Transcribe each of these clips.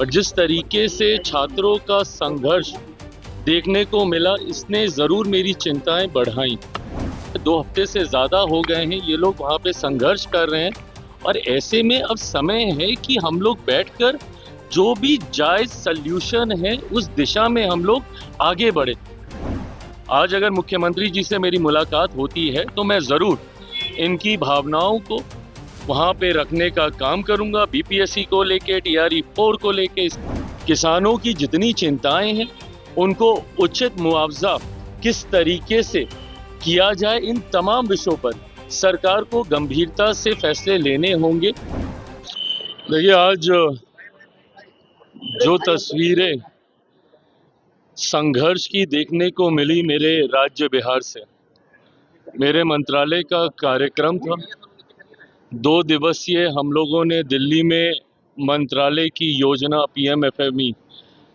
और जिस तरीके से छात्रों का संघर्ष देखने को मिला, इसने ज़रूर मेरी चिंताएं बढ़ाई। 2 हफ्ते से ज़्यादा हो गए हैं ये लोग वहाँ पे संघर्ष कर रहे हैं और ऐसे में अब समय है कि हम लोग बैठकर जो भी जायज़ सल्यूशन है उस दिशा में हम लोग आगे बढ़े। आज अगर मुख्यमंत्री जी से मेरी मुलाकात होती है तो मैं ज़रूर इनकी भावनाओं को वहाँ पे रखने का काम करूँगा। बीपीएससी को लेके, टीआरई 4 को लेके, किसानों की जितनी चिंताएं हैं उनको उचित मुआवजा किस तरीके से किया जाए, इन तमाम विषयों पर सरकार को गंभीरता से फैसले लेने होंगे। देखिए, आज जो तस्वीरें संघर्ष की देखने को मिली मेरे राज्य बिहार से, मेरे मंत्रालय का कार्यक्रम था। 2 दिवसीय हम लोगों ने दिल्ली में मंत्रालय की योजना पीएमएफएमई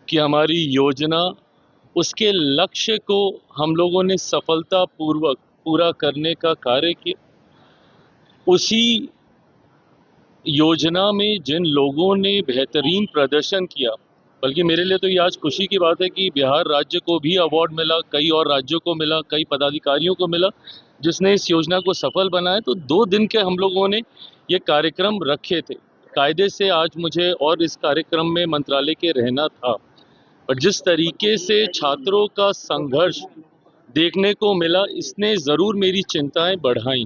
की हमारी योजना, उसके लक्ष्य को हम लोगों ने सफलतापूर्वक पूरा करने का कार्य किया। उसी योजना में जिन लोगों ने बेहतरीन प्रदर्शन किया, बल्कि मेरे लिए तो ये आज खुशी की बात है कि बिहार राज्य को भी अवार्ड मिला, कई और राज्यों को मिला, कई पदाधिकारियों को मिला जिसने इस योजना को सफल बनाया। तो 2 दिन के हम लोगों ने ये कार्यक्रम रखे थे। कायदे से आज मुझे और इस कार्यक्रम में मंत्रालय के रहना था, और जिस तरीके से छात्रों का संघर्ष देखने को मिला, इसने ज़रूर मेरी चिंताएं बढ़ाई।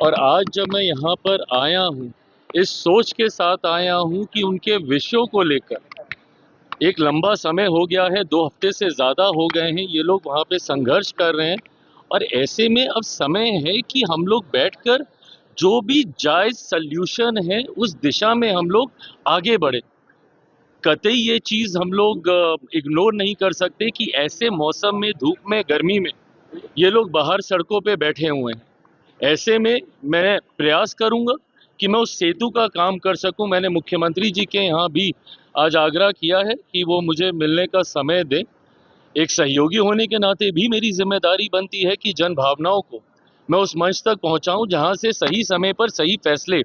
और आज जब मैं यहाँ पर आया हूँ, इस सोच के साथ आया हूँ कि उनके विषयों को लेकर एक लंबा समय हो गया है, 2 हफ्ते से ज़्यादा हो गए हैं ये लोग वहाँ पे संघर्ष कर रहे हैं, और ऐसे में अब समय है कि हम लोग बैठकर जो भी जायज़ सल्यूशन है उस दिशा में हम लोग आगे बढ़े। कतई ये चीज़ हम लोग इग्नोर नहीं कर सकते कि ऐसे मौसम में, धूप में, गर्मी में ये लोग बाहर सड़कों पे बैठे हुए हैं। ऐसे में मैं प्रयास करूंगा कि मैं उस सेतु का काम कर सकूं। मैंने मुख्यमंत्री जी के यहाँ भी आज आग्रह किया है कि वो मुझे मिलने का समय दें। एक सहयोगी होने के नाते भी मेरी जिम्मेदारी बनती है कि जन भावनाओं को मैं उस मंच तक पहुंचाऊं जहां से सही समय पर सही फैसले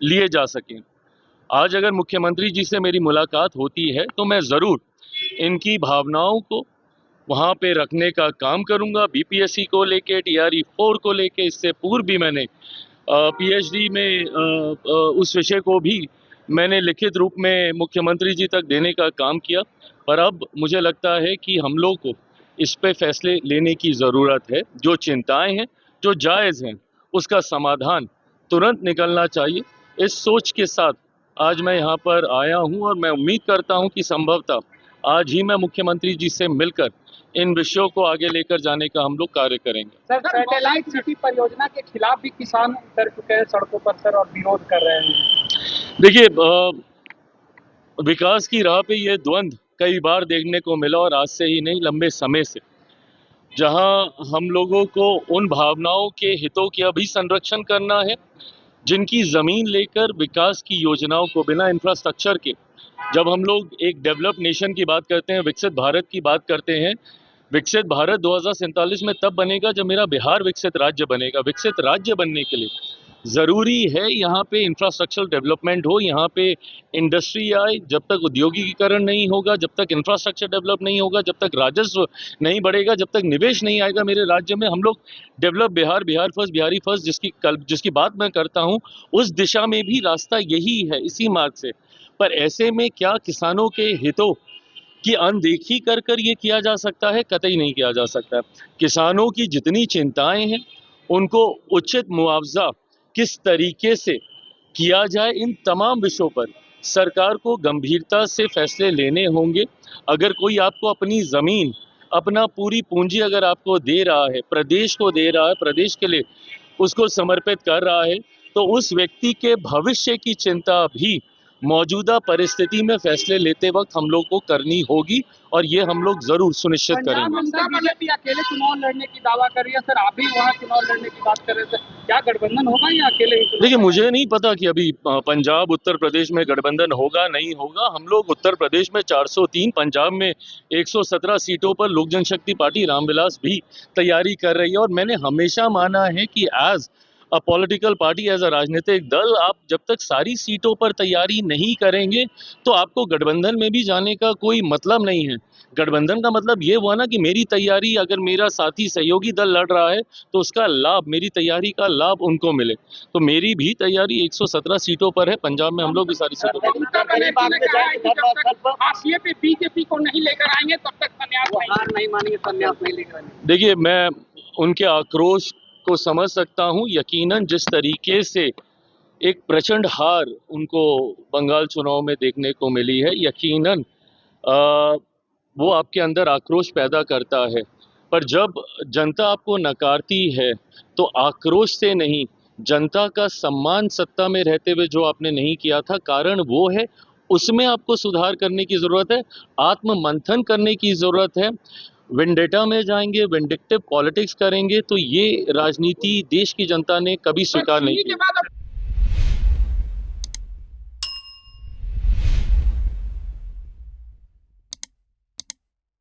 लिए जा सकें। आज अगर मुख्यमंत्री जी से मेरी मुलाकात होती है तो मैं ज़रूर इनकी भावनाओं को वहाँ पे रखने का काम करूँगा। बीपीएससी को लेके, टीआरई 4 को लेके, इससे पूर्व भी मैंने पीएचडी में उस विषय को भी मैंने लिखित रूप में मुख्यमंत्री जी तक देने का काम किया। पर अब मुझे लगता है कि हम लोग को इस पे फैसले लेने की ज़रूरत है। जो चिंताएं हैं, जो जायज़ हैं, उसका समाधान तुरंत निकलना चाहिए। इस सोच के साथ आज मैं यहाँ पर आया हूँ और मैं उम्मीद करता हूँ कि संभवतः आज ही मैं मुख्यमंत्री जी से मिलकर इन विषयों को आगे लेकर जाने का हम लोग कार्य करेंगे। सर, सैटेलाइट सिटी परियोजना के खिलाफ भी किसान उतर चुके हैं सड़कों पर सर, और विरोध कर रहे हैं। देखिए, विकास की राह पे ये द्वंद्व कई बार देखने को मिला, और आज से ही नहीं, लंबे समय से, जहां हम लोगों को उन भावनाओं के हितों की अभी संरक्षण करना है जिनकी ज़मीन लेकर विकास की योजनाओं को बिना इंफ्रास्ट्रक्चर के, जब हम लोग एक डेवलप्ड नेशन की बात करते हैं, विकसित भारत की बात करते हैं, विकसित भारत 2047 में तब बनेगा जब मेरा बिहार विकसित राज्य बनेगा। विकसित राज्य बनने के लिए ज़रूरी है यहाँ पे इंफ्रास्ट्रक्चर डेवलपमेंट हो, यहाँ पे इंडस्ट्री आए। जब तक औद्योगिकीकरण नहीं होगा, जब तक इंफ्रास्ट्रक्चर डेवलप नहीं होगा, जब तक राजस्व नहीं बढ़ेगा, जब तक निवेश नहीं आएगा मेरे राज्य में, हम लोग develop Bihar, Bihar first, Bihari first जिसकी बात मैं करता हूँ, उस दिशा में भी रास्ता यही है, इसी मार्ग से। पर ऐसे में क्या किसानों के हितों की अनदेखी कर कर ये किया जा सकता है? कतई नहीं किया जा सकता। किसानों की जितनी चिंताएं हैं उनको उचित मुआवजा किस तरीके से किया जाए, इन तमाम विषयों पर सरकार को गंभीरता से फैसले लेने होंगे। अगर कोई आपको अपनी ज़मीन, अपना पूरी पूंजी अगर आपको दे रहा है, प्रदेश को दे रहा है, प्रदेश के लिए उसको समर्पित कर रहा है, तो उस व्यक्ति के भविष्य की चिंता भी मौजूदा परिस्थिति में फैसले लेते वक्त हम लोग को करनी होगी, और ये हम लोग जरूर सुनिश्चित करेंगे। बीजेपी अकेले चुनाव लड़ने की दावा कर रही है सर, आप भी वहाँ चुनाव लड़ने की बात कर रहे थे, क्या गठबंधन होगा या अकेले ही? देखिए, मुझे नहीं पता कि अभी पंजाब, उत्तर प्रदेश में गठबंधन होगा नहीं होगा। हम लोग उत्तर प्रदेश में 403, पंजाब में 117 सीटों पर लोक जनशक्ति पार्टी रामविलास भी तैयारी कर रही है, और मैंने हमेशा माना है कि as a political party as a राजनीतिक दल, आप जब तक सारी सीटों पर तैयारी नहीं करेंगे तो आपको गठबंधन में भी जाने का कोई मतलब नहीं है। गठबंधन का मतलब ये हुआ ना कि मेरी तैयारी, अगर मेरा साथी सहयोगी दल लड़ रहा है तो उसका लाभ, मेरी तैयारी का लाभ उनको मिले। तो मेरी भी तैयारी 117 सीटों पर है, पंजाब में हम लोग भी सारी सीटों पर। ममता बनर्जी ने कहा है कि जब तक हाशिए पे बीजेपी को नहीं लेकर आएंगे तब तक संन्यास नहीं मानेंगे, संन्यास नहीं लेकर आएंगे। देखिए, मैं उनके आक्रोश को समझ सकता हूं। यकीनन जिस तरीके से एक प्रचंड हार उनको बंगाल चुनाव में देखने को मिली है, यकीनन वो आपके अंदर आक्रोश पैदा करता है। पर जब जनता आपको नकारती है तो आक्रोश से नहीं, जनता का सम्मान सत्ता में रहते हुए जो आपने नहीं किया था, कारण वो है, उसमें आपको सुधार करने की ज़रूरत है, आत्म मंथन करने की ज़रूरत है। वेंडेटा में जाएंगे, वेंडिक्टिव पॉलिटिक्स करेंगे तो ये राजनीति देश की जनता ने कभी स्वीकार नहीं की।